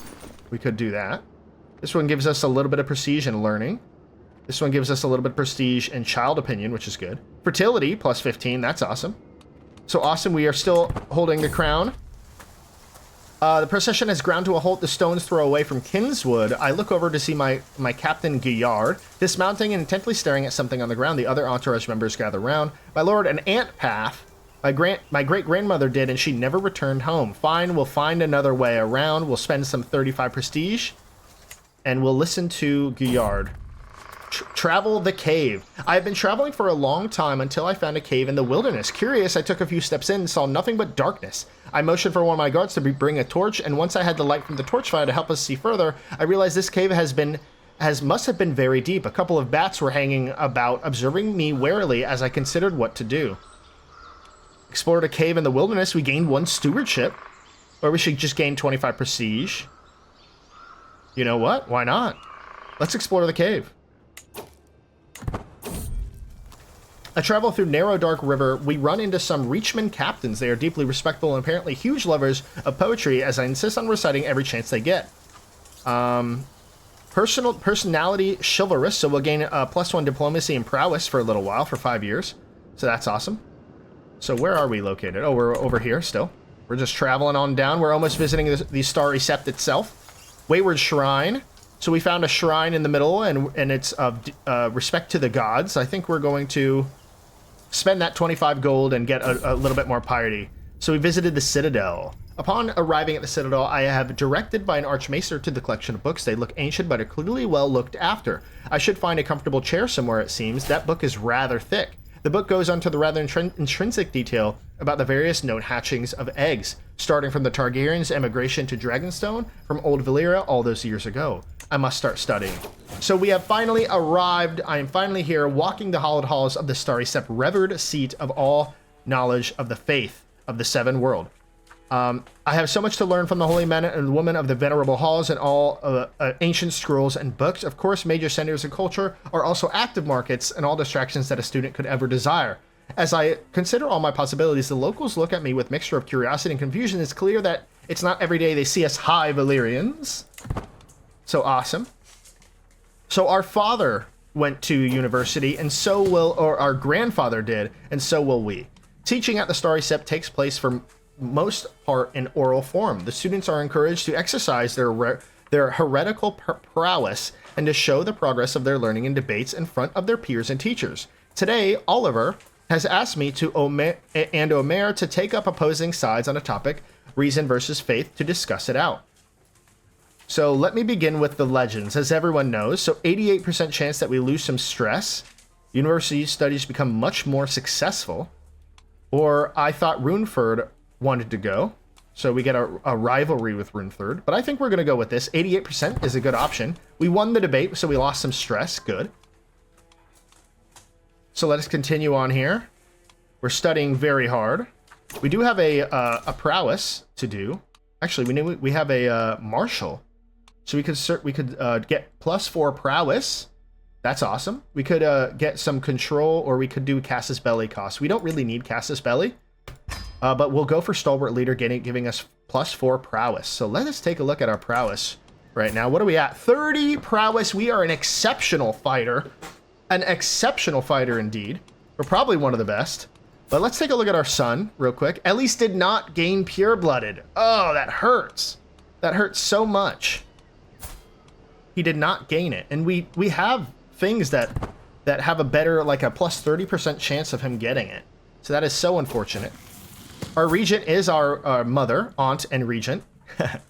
We could do that. This one gives us a little bit of prestige in learning. This one gives us a little bit of prestige in Child Opinion, which is good. Fertility, plus 15. That's awesome. So awesome. We are still holding the crown. The procession has ground to a halt, the stone's throw away from Kinswood. I look over to see my Captain Guillard, dismounting and intently staring at something on the ground. The other entourage members gather round. My lord, an ant path. My great-grandmother did, and she never returned home. Fine, we'll find another way around. We'll spend some 35 prestige, and we'll listen to Guillard. Travel the cave. I have been traveling for a long time until I found a cave in the wilderness. Curious, I took a few steps in and saw nothing but darkness. I motioned for one of my guards to bring a torch, and once I had the light from the torchfire to help us see further, I realized this cave must have been very deep. A couple of bats were hanging about, observing me warily as I considered what to do. Explored a cave in the wilderness. We gained 1 stewardship. Or we should just gain 25 prestige. You know what? Why not? Let's explore the cave. I travel through narrow, dark river. We run into some Reachman captains. They are deeply respectful and apparently huge lovers of poetry, as I insist on reciting every chance they get. Personality chivalrous, so we'll gain a +1 diplomacy and prowess for a little while, for 5 years. So that's awesome. So where are we located? Oh, we're over here still. We're just traveling on down. We're almost visiting the starry sept itself. Wayward Shrine. So we found a shrine in the middle, and it's of respect to the gods. I think we're going to spend that 25 gold and get a little bit more piety. So we visited the Citadel. Upon arriving at the Citadel, I have directed by an archmaester to the collection of books. They look ancient, but are clearly well looked after. I should find a comfortable chair somewhere, it seems. That book is rather thick. The book goes on to the rather intrinsic detail about the various known hatchings of eggs, starting from the Targaryens' emigration to Dragonstone from old Valyria all those years ago. I must start studying. So we have finally arrived. I am finally here, walking the hallowed halls of the Starry Sept, revered seat of all knowledge of the faith of the Seven World. I have so much to learn from the holy men and women of the venerable halls and all ancient scrolls and books. Of course, major centers of culture are also active markets and all distractions that a student could ever desire. As I consider all my possibilities, the locals look at me with mixture of curiosity and confusion. It's clear that it's not every day they see us high Valyrians. So awesome. So our father went to university, and so will, or our grandfather did, and so will we. Teaching at the Starry Sept takes place for most part in oral form. The students are encouraged to exercise their heretical prowess and to show the progress of their learning in debates in front of their peers and teachers. Today, Oliver has asked me to Omer to take up opposing sides on a topic, reason versus faith, to discuss it out. So let me begin with the legends. As everyone knows, so 88% chance that we lose some stress. University studies become much more successful. Or I thought Runeford wanted to go, so we get a rivalry with Runeford. But I think we're going to go with this. 88% is a good option. We won the debate, so we lost some stress. Good. So let us continue on here. We're studying very hard. We do have a prowess to do. Actually, we have a marshal, so we could get +4 prowess. That's awesome. We could get some control, or we could do Casus Belli cost. We don't really need Casus Belli. But we'll go for Stalwart Leader, giving us +4 prowess. So let us take a look at our prowess right now. What are we at? 30 prowess. We are an exceptional fighter. An exceptional fighter indeed. We're probably one of the best. But let's take a look at our son real quick. At least did not gain Pure-Blooded. Oh, that hurts. That hurts so much. He did not gain it. And we have things that have a better, like a +30% chance of him getting it. So that is so unfortunate. Our regent is our mother, aunt, and regent.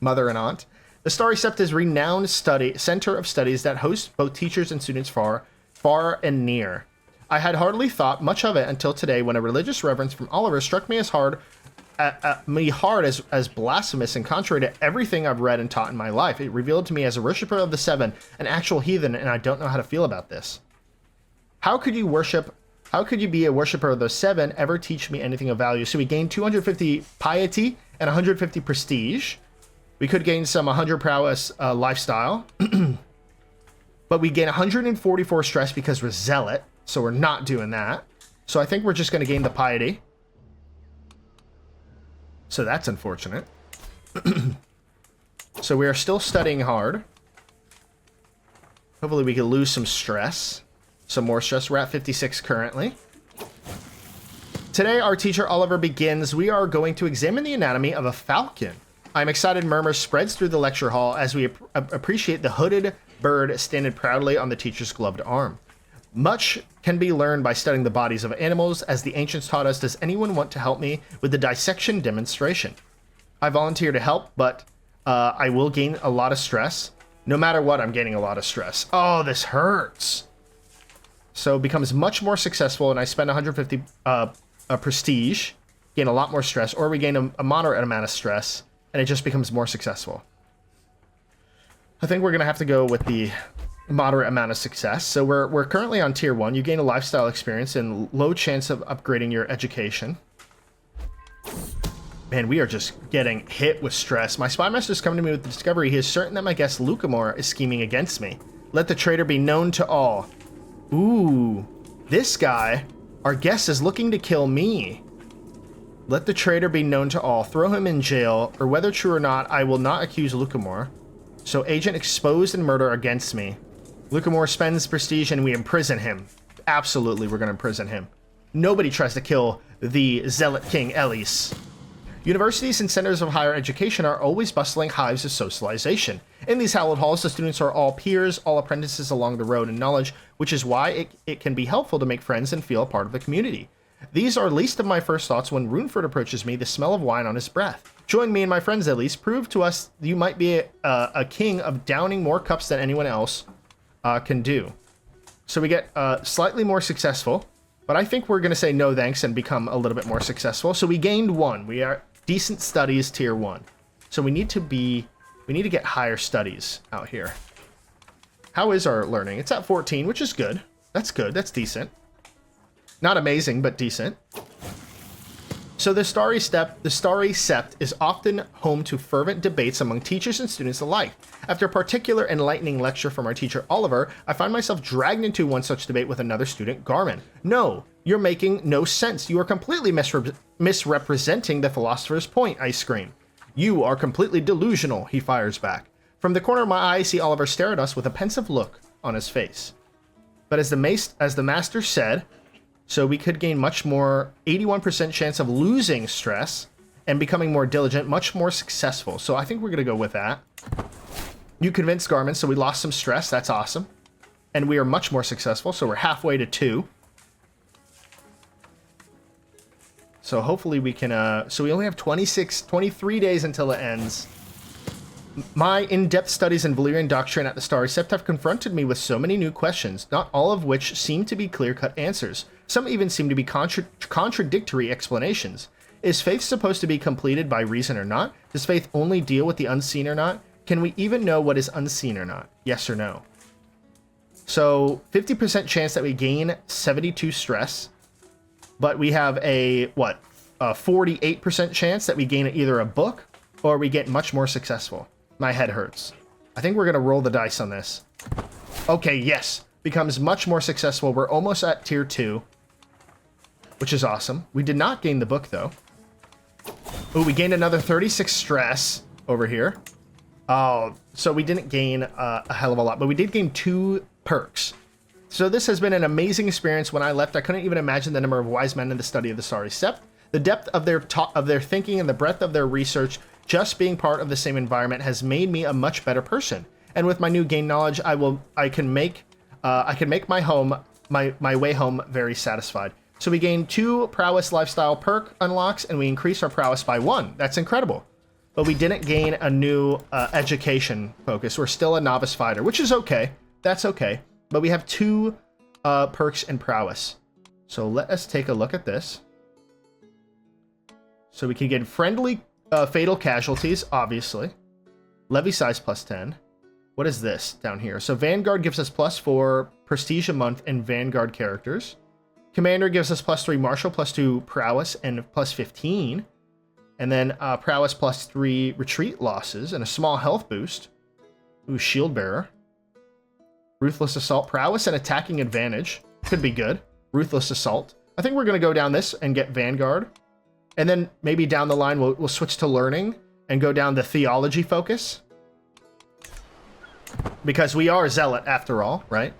Mother and aunt. The Starry Sept is a renowned center of studies that hosts both teachers and students far and near. I had hardly thought much of it until today, when a religious reverence from Oliver struck me as hard as blasphemous and contrary to everything I've read and taught in my life. It revealed to me as a worshiper of the Seven, an actual heathen, and I don't know how to feel about this. How could you be a worshiper of the Seven, ever teach me anything of value? So we gained 250 piety and 150 prestige. We could gain some 100 prowess lifestyle. But we gain 144 stress because we're zealot. So we're not doing that. So I think we're just going to gain the piety. So that's unfortunate. So we are still studying hard. Hopefully we can lose some stress. Some more stress. We're at 56 currently. Today, our teacher Oliver begins. We are going to examine the anatomy of a falcon. I'm excited. Murmur spreads through the lecture hall as we appreciate the hooded bird standing proudly on the teacher's gloved arm. Much can be learned by studying the bodies of animals. As the ancients taught us, does anyone want to help me with the dissection demonstration? I volunteer to help, but I will gain a lot of stress. No matter what, I'm gaining a lot of stress. Oh, this hurts. So it becomes much more successful, and I spend 150 prestige, gain a lot more stress, or we gain a moderate amount of stress, and it just becomes more successful. I think we're going to have to go with the moderate amount of success. So we're currently on tier 1. You gain a lifestyle experience and low chance of upgrading your education. Man, we are just getting hit with stress. My spy master is coming to me with the discovery. He is certain that my guest Lucamore is scheming against me. Let the traitor be known to all. Ooh, this guy, our guest, is looking to kill me. Let the traitor be known to all. Throw him in jail, or whether true or not, I will not accuse Lucamore. So agent exposed and murder against me. Lucamore spends prestige and we imprison him. Absolutely, we're going to imprison him. Nobody tries to kill the Zealot King Elise. Universities and centers of higher education are always bustling hives of socialization. In these hallowed halls, the students are all peers, all apprentices along the road in knowledge, which is why it can be helpful to make friends and feel a part of the community. These are least of my first thoughts when Runeford approaches me, the smell of wine on his breath. Join me and my friends at least. Prove to us you might be a king of downing more cups than anyone else can do. So we get slightly more successful, but I think we're going to say no thanks and become a little bit more successful. So we gained 1. We are decent studies tier 1. So we need to get higher studies out here. How is our learning? It's at 14, which is good. That's good. That's decent. Not amazing, but decent. So the starry sept is often home to fervent debates among teachers and students alike. After a particular enlightening lecture from our teacher Oliver, I find myself dragged into one such debate with another student, Garmin. No, you're making no sense. You are completely misrepresenting the philosopher's point, I scream. You are completely delusional, he fires back. From the corner of my eye, I see Oliver stare at us with a pensive look on his face. But as the master said, so we could gain much more, 81% chance of losing stress and becoming more diligent, much more successful. So I think we're going to go with that. You convinced Garmin, so we lost some stress. That's awesome. And we are much more successful, so we're halfway to 2. So hopefully we can, so we only have 23 days until it ends. My in-depth studies in Valyrian doctrine at the Starry Sept have confronted me with so many new questions, not all of which seem to be clear-cut answers. Some even seem to be contradictory explanations. Is faith supposed to be completed by reason or not? Does faith only deal with the unseen or not? Can we even know what is unseen or not? Yes or no? So 50% chance that we gain 72 stress, but we have a 48% chance that we gain either a book or we get much more successful. My head hurts. I think we're going to roll the dice on this. Okay, yes. Becomes much more successful. We're almost at tier 2, which is awesome. We did not gain the book, though. Oh, we gained another 36 stress over here. Oh, so we didn't gain a hell of a lot, but we did gain 2 perks. So this has been an amazing experience. When I left, I couldn't even imagine the number of wise men in the study of the Starry Sept. The depth of their thinking and the breadth of their research, just being part of the same environment, has made me a much better person. And with my new gained knowledge, I can make my way home very satisfied. So we gain 2 prowess lifestyle perk unlocks, and we increase our prowess by 1. That's incredible. But we didn't gain a new education focus. We're still a novice fighter, which is okay. That's okay. But we have 2 perks in prowess. So let us take a look at this. So we can get friendly fatal casualties, obviously. Levy size plus 10. What is this down here? So Vanguard gives us +4 prestige a month in Vanguard characters. Commander gives us +3 martial, +2 prowess, and +15. And then prowess +3 retreat losses and a small health boost. Ooh, shield bearer. Ruthless assault, prowess and attacking advantage. Could be good. Ruthless assault. I think we're going to go down this and get Vanguard. And then maybe down the line we'll switch to learning and go down the theology focus. Because we are zealot after all, right?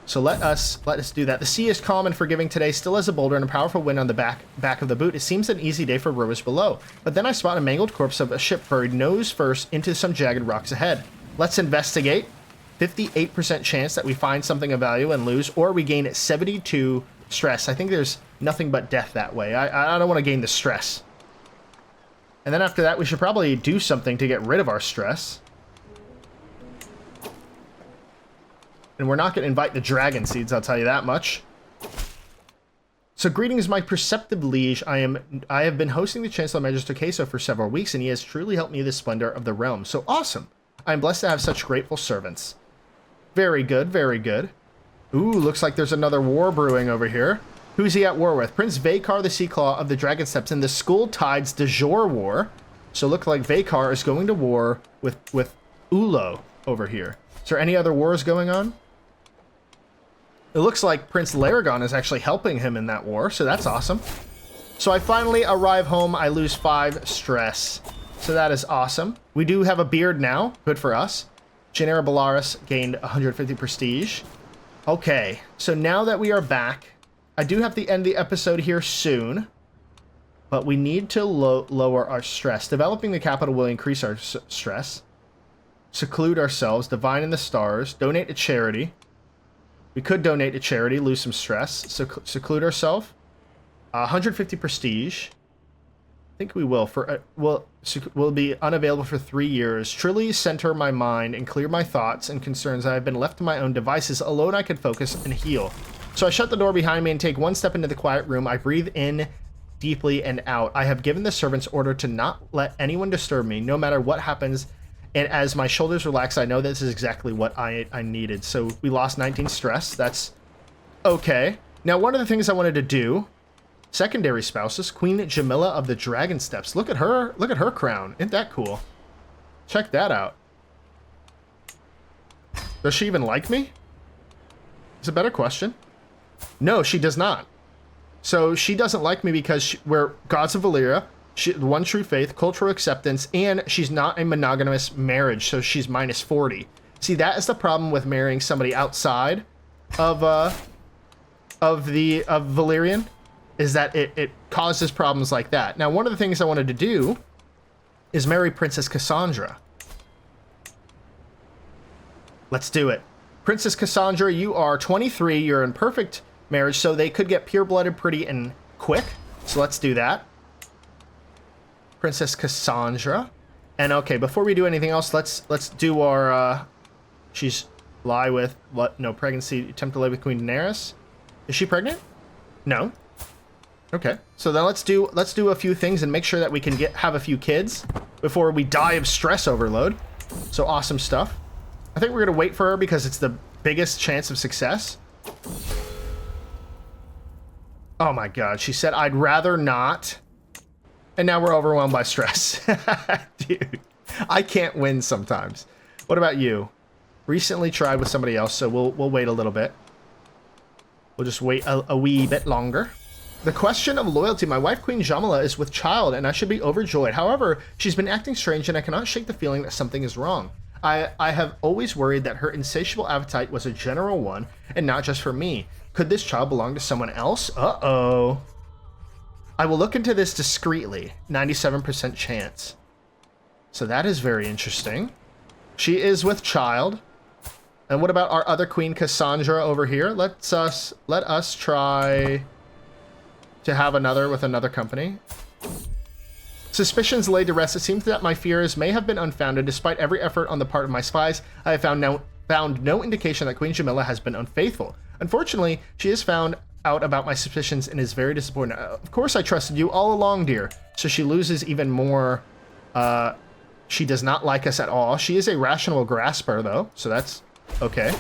So let us do that. The sea is calm and forgiving today, still as a boulder and a powerful wind on the back of the boot. It seems an easy day for rowers below. But then I spot a mangled corpse of a ship buried nose first into some jagged rocks ahead. Let's investigate. 58% chance that we find something of value and lose, or we gain 72 stress. I think there's nothing but death that way. I don't want to gain the stress. And then after that, we should probably do something to get rid of our stress. And we're not going to invite the dragon seeds, I'll tell you that much. So greetings, my perceptive liege. I have been hosting the Chancellor Magister Queso for several weeks, and he has truly helped me the splendor of the realm. So awesome. I am blessed to have such grateful servants. Very good, very good. Ooh, looks like there's another war brewing over here. Who's he at war with? Prince Vaykar the Seaclaw of the Dragon Steps in the Skull Tides de Jor War. So look like Vaykar is going to war with Ulo over here. Is there any other wars going on? It looks like Prince Laragon is actually helping him in that war, so that's awesome. So I finally arrive home. I lose 5 stress. So that is awesome. We do have a beard now. Good for us. Viserion Belaerys gained 150 prestige. Okay, so now that we are back, I do have to end the episode here soon, but we need to lower our stress. Developing the capital will increase our stress. Seclude ourselves. Divine in the stars. Donate to charity. We could donate to charity, lose some stress. Seclude ourselves. 150 prestige. I think we will. Will be unavailable for 3 years. Truly center my mind and clear my thoughts and concerns. I have been left to my own devices. Alone I could focus and heal. So I shut the door behind me and take one step into the quiet room. I breathe in deeply and out. I have given the servants order to not let anyone disturb me, no matter what happens. And as my shoulders relax, I know this is exactly what I needed. So we lost 19 stress. That's okay. Now, one of the things I wanted to do, secondary spouses, Queen Jamila of the Dragon Steps. Look at her. Look at her crown. Isn't that cool? Check that out. Does she even like me? It's a better question. No, she does not. So she doesn't like me because we're gods of Valyria. One true faith, cultural acceptance, and she's not a monogamous marriage, so she's minus 40. See, that is the problem with marrying somebody outside of Valyrian, is that it causes problems like that. Now, one of the things I wanted to do is marry Princess Cassandra. Let's do it. Princess Cassandra, you are 23. You're in perfect marriage, so they could get pure-blooded pretty and quick. So let's do that. Princess Cassandra. And okay, before we do anything else, let's do our she's lie with what? No, pregnancy, attempt to lay with Queen Daenerys. Is she pregnant? No. Okay. So then let's do a few things and make sure that we can have a few kids before we die of stress overload. So awesome stuff. I think we're going to wait for her because it's the biggest chance of success. Oh my god, she said I'd rather not. And now we're overwhelmed by stress. Dude, I can't win sometimes. What about you? Recently tried with somebody else, so we'll wait a little bit. We'll just wait a wee bit longer. The question of loyalty. My wife, Queen Jamila, is with child, and I should be overjoyed. However, she's been acting strange, and I cannot shake the feeling that something is wrong. I have always worried that her insatiable appetite was a general one, and not just for me. Could this child belong to someone else? Uh-oh. I will look into this discreetly. 97% chance. So that is very interesting. She is with child. And what about our other queen, Cassandra, over here? Let us try to have another with another company. Suspicions laid to rest. It seems that my fears may have been unfounded. Despite every effort on the part of my spies, I have found no indication that Queen Jamila has been unfaithful. Unfortunately, she has found out about my suspicions and is very disappointed. Of course I trusted you all along, dear. So she loses even more. She does not like us at all. She is a rational grasper, though, so that's okay.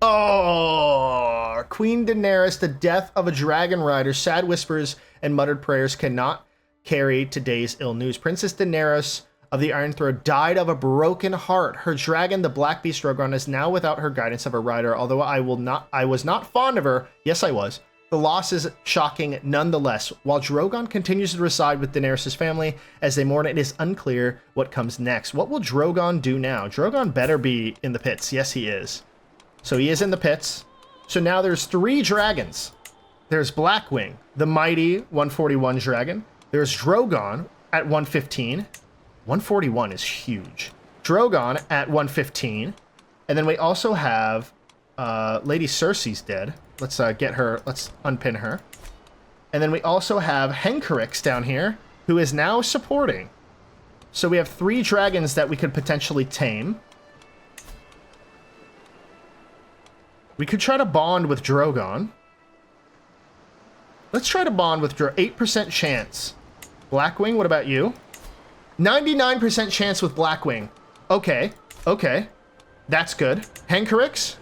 Oh, Queen Daenerys, the death of a dragon rider. Sad whispers and muttered prayers cannot carry today's ill news. Princess Daenerys of the Iron Throne died of a broken heart. Her dragon, the Black Beast Drogon, is now without her guidance of a rider. Although I was not fond of her. Yes, I was. The loss is shocking nonetheless. While Drogon continues to reside with Daenerys' family as they mourn, it is unclear what comes next. What will Drogon do now? Drogon better be in the pits. Yes, he is. So he is in the pits. So now there's 3 dragons. There's Blackwing, the mighty 141 dragon. There's Drogon at 115. 141 is huge. Drogon at 115. And then we also have Lady Cersei's dead. Let's get her. Let's unpin her. And then we also have Henkerix down here, who is now supporting. So we have 3 dragons that we could potentially tame. We could try to bond with Drogon. Let's try to bond with 8% chance. Blackwing, what about you? 99% chance with Blackwing. Okay, okay. That's good. Henkrix?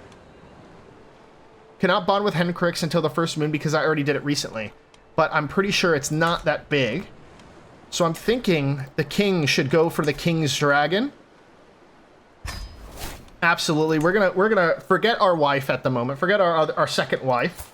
Cannot bond with Henkrix until the first moon because I already did it recently. But I'm pretty sure it's not that big. So I'm thinking the king should go for the king's dragon. Absolutely. We're gonna forget our wife at the moment. Forget our second wife.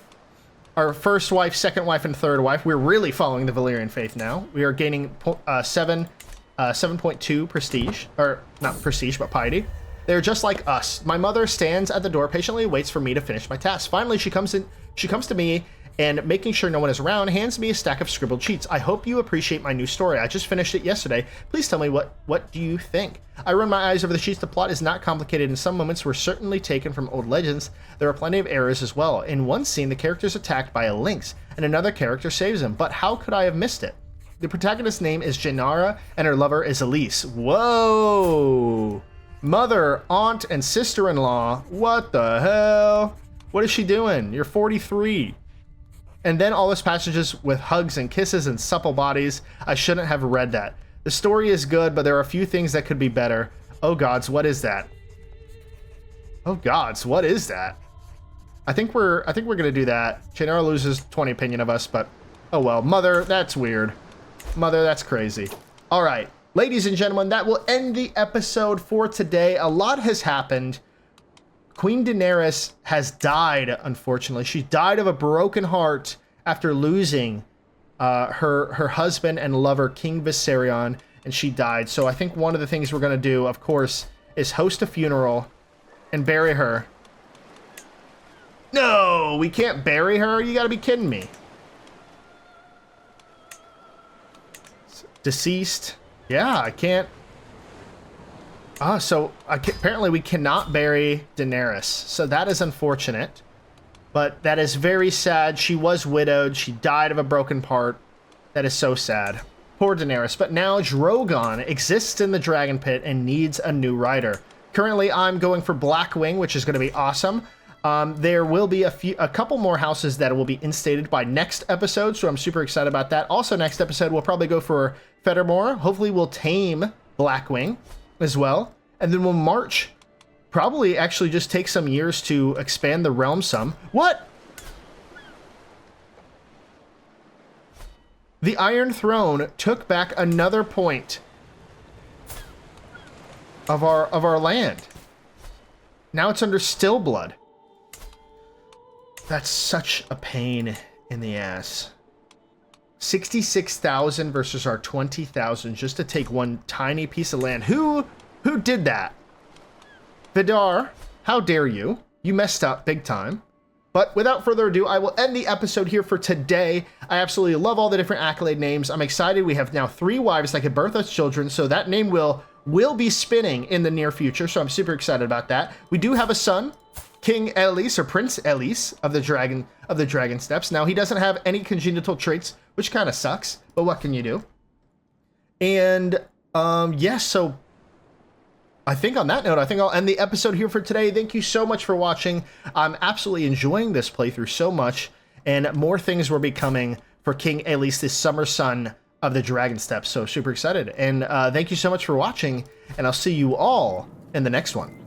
Our first wife, second wife, and third wife. We're really following the Valyrian faith now. We are gaining 7.2 prestige. Or, not prestige, but piety. They're just like us. My mother stands at the door, patiently waits for me to finish my task. Finally, she comes to me, and making sure no one is around, hands me a stack of scribbled sheets. I hope you appreciate my new story. I just finished it yesterday. Please tell me what do you think? I run my eyes over the sheets. The plot is not complicated, and some moments were certainly taken from old legends. There are plenty of errors as well. In one scene, the character is attacked by a lynx, and another character saves him. But how could I have missed it? The protagonist's name is Janara, and her lover is Elise. Whoa! Mother, aunt, and sister-in-law. What the hell? What is she doing? You're 43. And then all those passages with hugs and kisses and supple bodies. I shouldn't have read that. The story is good, but there are a few things that could be better. Oh gods, what is that? Oh gods, what is that? I think we're gonna do that. Janara loses 20 opinion of us, but oh well. Mother, that's weird. Mother, that's crazy. All right, ladies and gentlemen, that will end the episode for today. A lot has happened. Queen Daenerys has died, unfortunately. She died of a broken heart after losing her husband and lover, King Viserion, and she died. So I think one of the things we're going to do, of course, is host a funeral and bury her. No, we can't bury her? You got to be kidding me. Deceased. Yeah, I can't. So apparently we cannot bury Daenerys. So that is unfortunate. But that is very sad. She was widowed. She died of a broken heart. That is so sad. Poor Daenerys. But now Drogon exists in the Dragon Pit and needs a new rider. Currently, I'm going for Blackwing, which is going to be awesome. There will be a couple more houses that will be instated by next episode, so I'm super excited about that. Also, next episode, we'll probably go for Fettermore. Hopefully, we'll tame Blackwing as well, and then we'll march. Probably actually just take some years to expand the realm some. What? The Iron Throne took back another point of our land. Now it's under Stillblood. That's such a pain in the ass. 66,000 versus our 20,000 just to take one tiny piece of land. Who did that? Vidar, how dare you? You messed up big time. But without further ado, I will end the episode here for today. I absolutely love all the different accolade names. I'm excited. We have now 3 wives that can birth us children, so that name will be spinning in the near future, so I'm super excited about that. We do have a son, King Elys, or Prince Elys of the Dragon Steps. Now, he doesn't have any congenital traits, which kind of sucks, but what can you do? And, yes, so I think on that note, I think I'll end the episode here for today. Thank you so much for watching. I'm absolutely enjoying this playthrough so much, and more things will be coming for King Elys, this summer son of the Dragon Steps. So super excited. And thank you so much for watching, and I'll see you all in the next one.